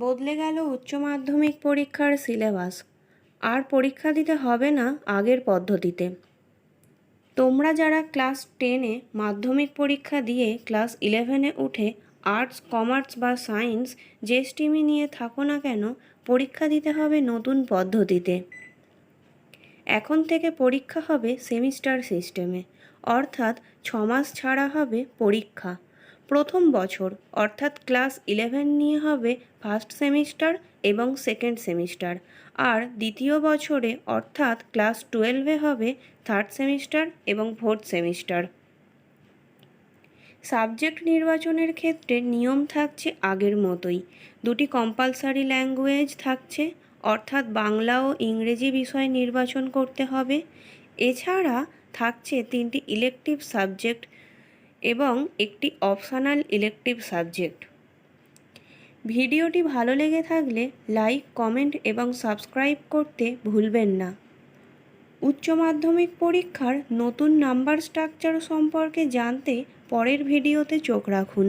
বদলে গেল উচ্চ মাধ্যমিক পরীক্ষার সিলেবাস। আর পরীক্ষা দিতে হবে না আগের পদ্ধতিতে। তোমরা যারা ক্লাস 10-এ মাধ্যমিক পরীক্ষা দিয়ে ক্লাস 11-এ উঠে আর্টস, কমার্স বা সায়েন্স যে স্ট্রিমই নিয়ে থাকো না কেন, পরীক্ষা দিতে হবে নতুন পদ্ধতিতে। এখন থেকে পরীক্ষা হবে সেমিস্টার সিস্টেমে, অর্থাৎ 6 মাস ছাড়া হবে পরীক্ষা। প্রথম বছর অর্থাৎ ক্লাস 11 নিয়ে হবে ফার্স্ট সেমিস্টার এবং সেকেন্ড সেমিস্টার, আর দ্বিতীয় বছরে অর্থাৎ ক্লাস 12-এ হবে থার্ড সেমিস্টার এবং ফোর্থ সেমিস্টার। সাবজেক্ট নির্বাচনের ক্ষেত্রে নিয়ম থাকছে আগের মতোই। দুটি কম্পালসারি ল্যাঙ্গুয়েজ থাকছে, অর্থাৎ বাংলা ও ইংরেজি বিষয় নির্বাচন করতে হবে। এছাড়া থাকছে 3টি ইলেকটিভ সাবজেক্ট এবং একটি অপশনাল ইলেকটিভ সাবজেক্ট। ভিডিওটি ভালো লেগে থাকলে লাইক, কমেন্ট এবং সাবস্ক্রাইব করতে ভুলবেন না। উচ্চ মাধ্যমিক পরীক্ষার নতুন নাম্বার স্ট্রাকচার সম্পর্কে জানতে পরের ভিডিওতে চোখ রাখুন।